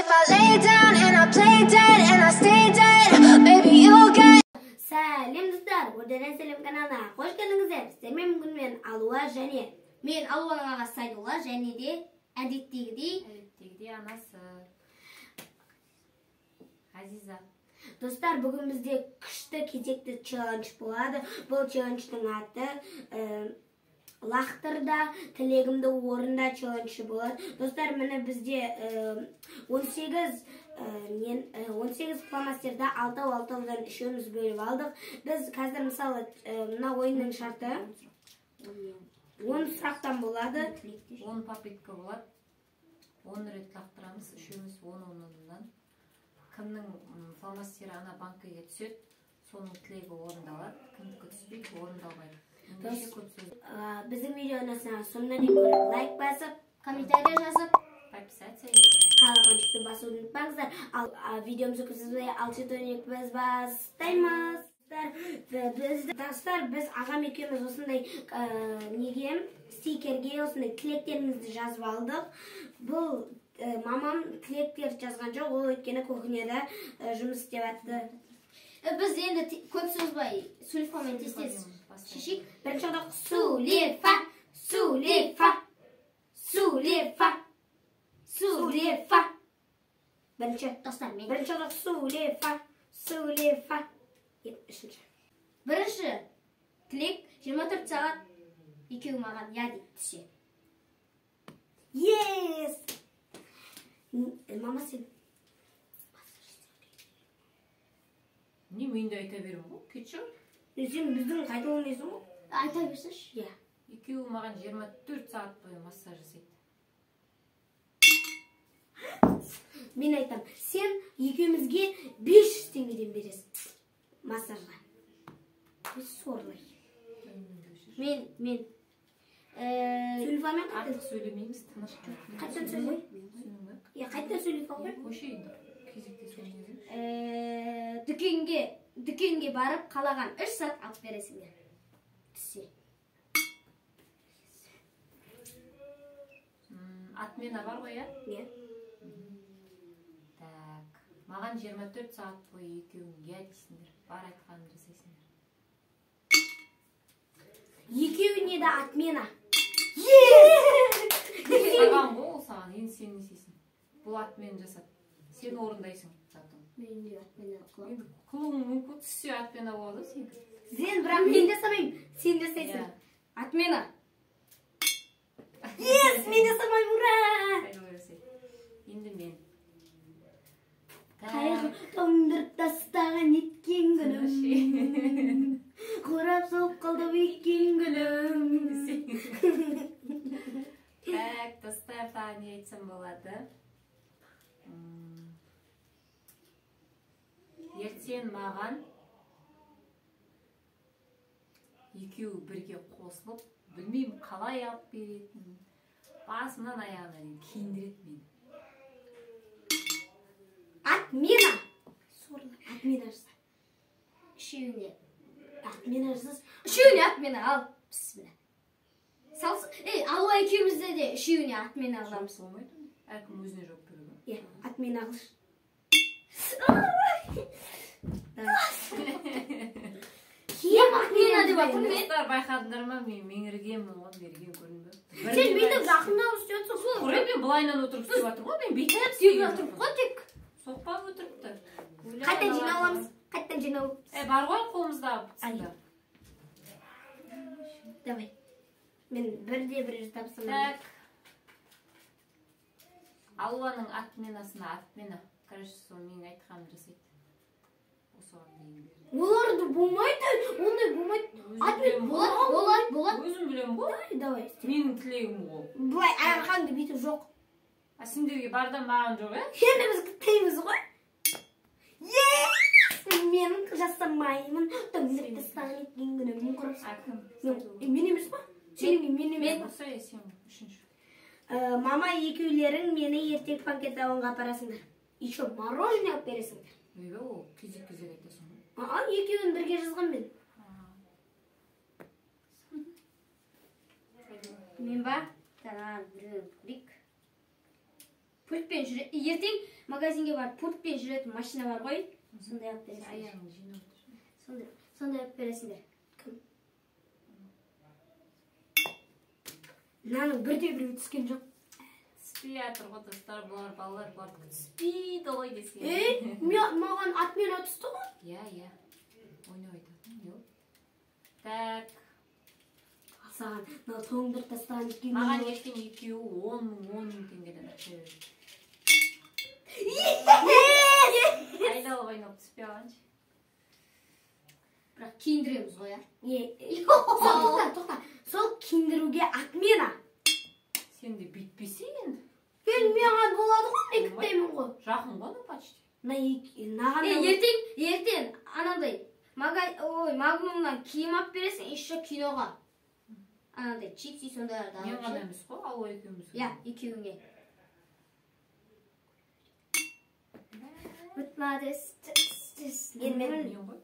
If I lay down and I play dead and I stay dead, baby you'll get. Сәлем достар, Орденен Сәлем каналына қош келдіңіздер. Сіздермен бүгін мен Алуа және мен Алуаның ағасы Сайдулла және де әдеттегідей анасы Азиза. Достар, бүгін бізде күшті кезекті челлендж болады. Бұл челлендждің аты лақтырда тілегімді орында челленджі болады. Достар, міне бізде 18 фломастерді 6-6-дан үшеуміз бөліп алдық. Біз қазір мысалы мына ойынның шарты 10 сұрақтан болады. 10 попытка болады. 10 рет лақтырамыз, үшеуміз 10-10-дан. Кімнің фломастері ана банкіге түседі, соның тілегі орындалады. Кімдікі түспейді, орындалмайды. Біздің видеоны соңына дейін көріп, лайк басып, комментария жазып, подписаться етіп, колокольчикті басуды ұмытпаңыздар. Ал видеомызды көрсетуге алшытойнек біз бастаймыз. Достар, біз ағам екеуміз осындай стикерге осындай тілектерімізді жазып алдық. Бұл мамам тілектер жазған жоқ, ол өткені кухняда жұмыс істеп атты. Біз енді көп сөз бай, сулифамен тез-тез шешейік. Бірінші одақ сулифа, сулифа, сулифа, сулифа. Бірінші достар, бірінші одақ сулифа, сулифа. Үшінші. Бірінші тілек 24 сағат екеуі маған я дейді түсе. Yes! Мама сен не мені айта берем ғой, кетші? Сен біздің қайта olmayсың ғой? Айта берсінші? Иә. Екеуі маған 24 сағат бойы массаж жасайды. Мен айтам, сен екеумізге 500 теңгеден бересің массажға. Біз сорлай. Мен сөйлефамен қайтын? Артық сөйлемейміз, тыныш. Қайтын сөйлей? Иә, қайтын сөйлефа ғой? Қойшы енді, кезекте сөйлейміз. Дүкенге барып қалаған 3 сағат алып бересіңдер. Түсе. Атмена бар ғой, я? Иә. Так, маған 24 сағат бойы екеуің я дейсіңдер, бар айтқанын жасайсыңдер. Екеуіне де атмена. Саған ғой ол саған, енді сен не істейсің? Бұл атмен жасады. Сен орындайсың затың. Мен де атмена қылам. Қылуың мүмкін, түссе атмена болады сен. Сен бірақ мен жасамайым, сен жасайсың. Атмена. Yes, мен жасамайым, ура! Енді мен. Қайғы тоңдырып тастаған еткен күнім. Қорап соғып қалды өйкен күнім. Так, достар, тағы не айтсам болады? Ертең маған екеуі бірге қосылып, білмеймін қалай алып беретін, басынан аяғына дейін киіндіреді мені. Атмена! Сорлы, атмена жаса. Үшеуіне атмена жасас. Үшеуіне атмена ал. Бісміллә. Алуа екеумізде де үшеуіне атмена аламыз. Болмайды. Әркім өзіне жауап береді. Иә, атмена алыш. Кем атмена деп атым мен? Достар, байқадыңдар ма, мен меңіргенмін ғой, берген көрінбі. Сен бүйтіп жақындап істеп отырсың. Құрай мен бұлайынан отырып істеп жатыр ғой, мен бүйтіп істеп отырып қой тек. Соқпап отырыпты. Қайттан жинауымыз, қайттан жинау. Бар ғой қолымыздағы пұтсында. Давай. Мен бірде-бір тапсырмын. Так. Алуаның атменасына атмена. Короче, сол менің айтқанымды жасайды. Осыған дейін берді. Оларды болмайды, ондай болмайды. Атмен болады. Өзім білем ғой. Давай. Менің тілегім ғой. Бұлай аяқаңды бүйтіп жоқ. Сендерге бардан маған жоқ, е? Енді біз күттейміз ғой. Мен жасамаймын. Тоңдырып тастаған еткен күнім құрып. Мен емес па? Мен емес па? Осы сен үшінші. Мама екеулерің мені ертең панкет ауынға апарасыңдар. Еще мороженое алып бересіңдер. Өйбе, ол кезек-кезек айтасың. Екеуін бірге жазған мен. Мен ба? Таған, біреу көрейік. Пультпен жүре. Ертең магазинге барып пультпен жүретін машина бар ғой. Сондай алып бересіңдер. Аяғыңды жинап отыр. Сондай алып бересіңдер. Кім? Наның бірде-бір түскен жоқ. Түспей жатыр ғой достар, бұлар балалар бар. Түспейді ғой десең. Маған отмена түсті ғой. Иә. Ойнап айтатын. Жоқ. Так. Саған мынау тоңдырып тастаған екен. Маған ертең екеуі 10.000 теңгеден ақша берді. Айдалып ойнап түспей алғаншы. Бірақ киіндіреміз ғой, тоқта. Сол киіндіруге отмена. Сен де бүйтпесе енді. Маған болады ғой, мен күтпеймін ғой. Жақын ғой, почти. Ертең анандай Магнумнан киім алып бересің, еще киноға. Анандай чипси сондайларды алып. Мен ғана емес қой, ал екеуміз. Иә, екеуіңе. Бұтмадыз. Мен ғой.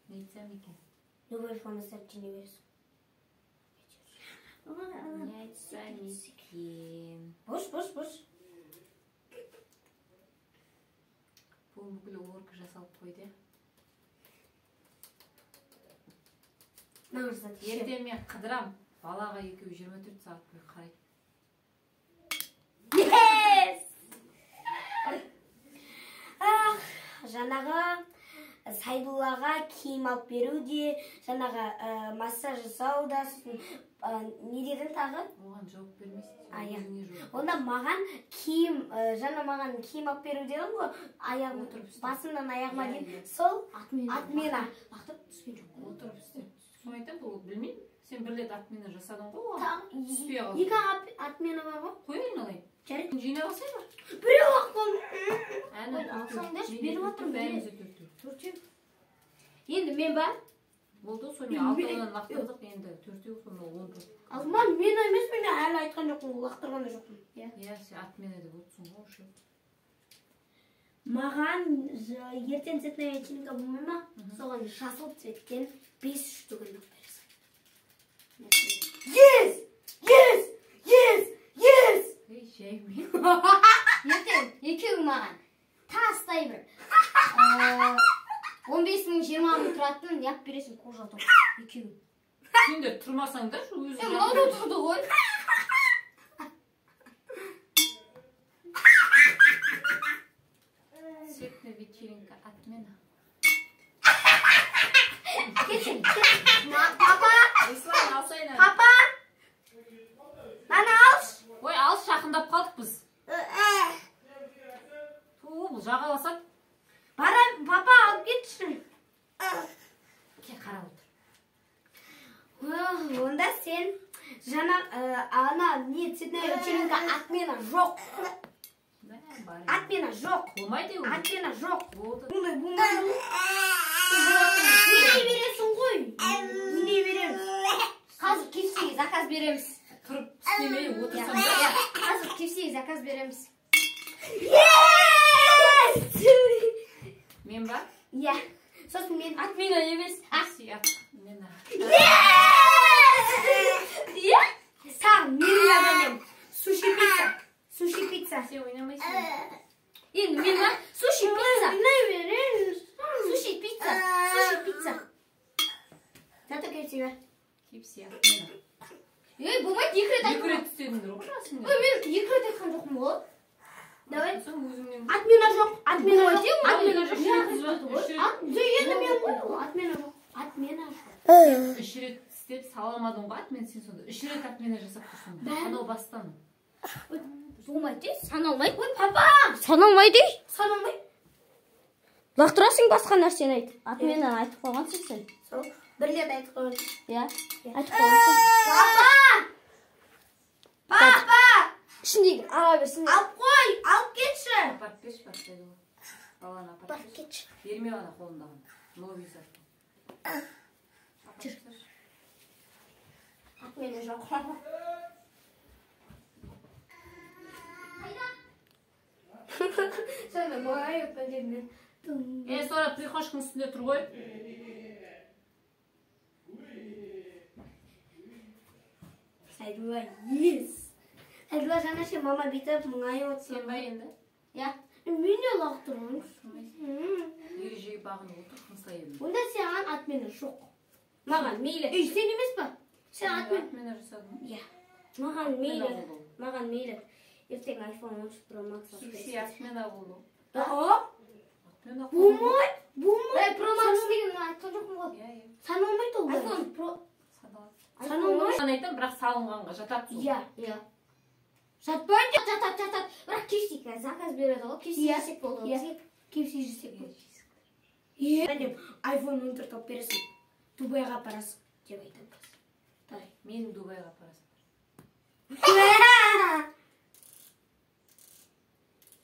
Не айтсам екен? Любой формасы жіне бересің. Не айтсам екен? Бош. Бұл бүкіл орка жасалып қойды. Ертең мен қыдырам. Балаға екеу 24 сағат бойы қарайды. Жаңағы Сайдуллаға киім алып беру де, жаңағы массаж жасау да, не дедің тағы? Оған жауап бермейсің. Онда маған киім алып беру дедің ғой, басымнан аяғыма дейін, сол отмена. Бақтып түскен жоқ. Отырып істе. Соны айтам, бұл білмеймін. Сен бір рет отмена жасадың ғой, оған түспей қалды. Екі отмена бар ғой? Қойайын алайын. Жарайды. Жинай алсай бар. Біреу ақ бол. Алсаңдаршы, беріп отырмын бәрімізді төртеу. Енді мен ба? Болды, соны алтығынан лақтырдық, енді төртеу, соны 10. Алдыман мен емес, мен әлі айтқан жоқпын, лақтырған да жоқпын. Иә, сен отмена деп отырсың ғой, ұшы. Маған ертең цветная вечеринка болмай ма? Соған жасыл цветтен 5 штук алып бересің. Yes! Жаймен. Ертең екеуің маған тастай бір 15.000-20.000 тұратын яп бересің қожа топ. Екеуің. Сендер тұрмасаңдар өзі. Мынау тұрды ғой. Цветная вечеринка отмена. Кетшін. Папа! Ислам, алсайын. Папа! Наны алш! Ой, алыс жақындап қалдық біз. Бұл жағаласады. Папа алып кетшін. Ке қарап отыр. Онда сен жаңа ана не цветная вечеринка отмена жоқ. Отмена жоқ. Болмайды ол. Отмена жоқ. Болды. Бұндай. Не бересің ғой? Не береміз? Қазір кепсеге заказ береміз. Тұрып істемей отырсам да. Қазір кепсеге заказ береміз. Мен ба? Иә. Сосын мен отмена емес. Отмена. Иә? Саған мен беремін. Суши пицца. Суши пицца. Сен ойнамайсың. Енді мен ба? Суши пицца. Не береміз. Суши пицца. Суши пицца. Зато кепсе бер. Кепсе отмена. Болмайды, екі рет айтқан. Екі рет істедіңдер ғой расында. Мен екі рет айтқан жоқпын ғой. Давай. Отмена жоқ. Отмена жоқ. Отмена жоқ. Енді мен ғой. Отмена жоқ. Отмена жоқ. 3 рет істеп саламадың ғой отмена, сен сонда 3 рет отмена жасап тұрсың. Анау бастан. Болмайды, саналмайды. Ой, папа! Саналмайды. Саналмайды. Лақтырасың басқа нәрсені айт. Отмена айтып қойғансың сен. Сол. Бір рет айтып қойған. Иә. Айтып қойғансың. Папа! Ішіндегі ала берсін. Алып қой, алып кетші. Апарып берші, бастайды ғой. Баланы Апарып кетші. Бермей ғана қолындағын. Новый сарты. Жүр. Отмена жоқ. Sonra boya yapalım. Sonra prixoshkың үстінде тұр ғой. Saydılar, yes. Әділі жаңа ше мама битіп мұңайы отсын. Сен ба енді? Я. Мен де лақ тұрмын. Ережеге бағынып отыр, қымсайын. Онда саған атмені жоқ. Маған мейлі. Сен емес па? Сен атмен. Мен жасадым. Я. Маған мейлі. Маған мейлі. Ертең iPhone 11 Pro Max алып Сексі атмен алу. Болмай. Болмай. Pro Max деген айтқан жоқпын ғой. Иә, иә. Саналмайды ол. iPhone Pro Саналмайды. Сан айтам, бірақ салынғанға жатады сол. Иә, иә. Жатпайды. Жатады. Бірақ кешсек заказ береді ғой. Кешсек жесек болды. Иә. Кешсек жесек болды. Иә. iPhone 14 алып бересің. Дубайға апарасың деп айтамын. Мен Дубайға апарасың.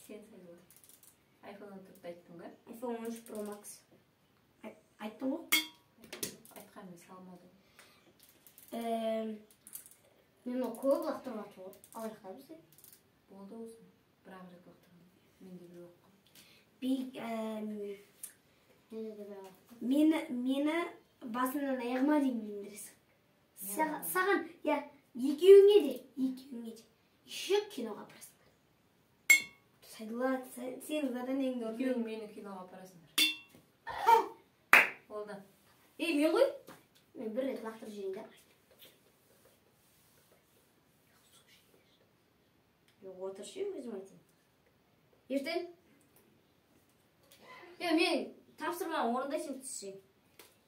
Сен sayılır. iPhone 14'te ayттың ба? iPhone 13 Pro Max. Айттың ғой? Айтқан мен салмадым. Мен ол көп лақтырып жатыр ғой. Ал жақта бізде. Болды осың. Бірақ рет лақтырған. Менде бір оққан. Мені басынан аяғыма дейін мендіресің. Саған, я, екеуіңе де. Еще киноға апарасыңдар. Сайдыла, сенің заданеңді орындайын. Екеуің мені киноға апарасыңдар. Болды. Мен ғой? Мен бір рет лақтырып жейін да. Отыршы, өзім айтайын. Ертең? Мен тапсырма орындайсың түссең.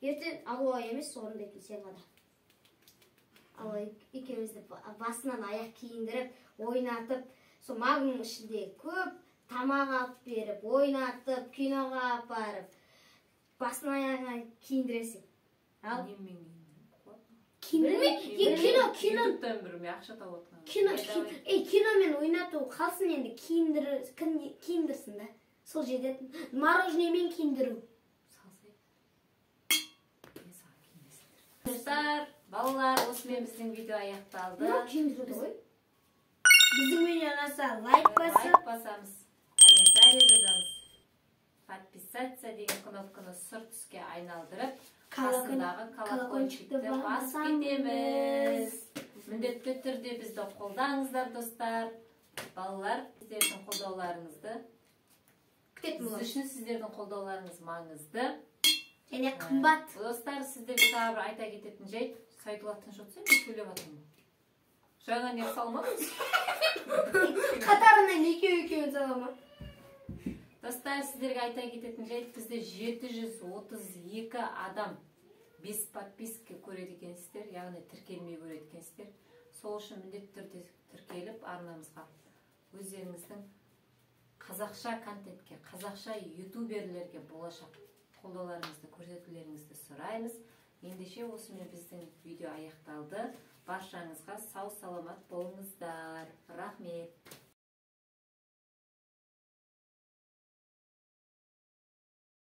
Ертең алуа емес орындайтын сен ғана. Ал екеумізді басынан аяқ киіндіріп, ойнатып, сол магның ішінде көп тамақ алып беріп, ойнатып, киноға апарып, басынан аяғына киіндіресің. Ал? Ютубтан бір ақша тауып отқан. Киномен ойнату қалсын енді киіндірсін да. Сол жететін. Мороженемен киіндіру. Достар, балалар, осымен біздің видео аяқталды. Біздің видео ұнаса лайк басамыз, комментарий жазамыз. Подписаться деген кнопканы сұр түске айналдырып, қасындағы колокольчикті басып кетеміз. Міндетті түрде бізді қолдаңыздар, достар. Балалар, сіздердің қолдауларыңызды күтетін Біз үшін сіздердің қолдауларыңыз маңызды. Және қымбат. Достар, сіздерге тағы бір айта кететін жайт, Сайдулаттың шотсы, мен сөйлеп атырмын. Жаңа не салмадыңыз? Қатарынан екеу салама. Достар, сіздерге айта кететін жайт, бізді 732 адам 5 подписка көреді екенсіздер, яғни тіркелмей көреді екенсіздер. Сол үшін міндетті түрде тіркеліп арнамызға өздеріңіздің қазақша контентке, қазақша ютуберлерге болашақ қолдауларыңызды, көрсетулеріңізді сұраймыз. Ендеше осымен біздің видео аяқталды. Баршаңызға сау саламат болыңыздар. Рахмет.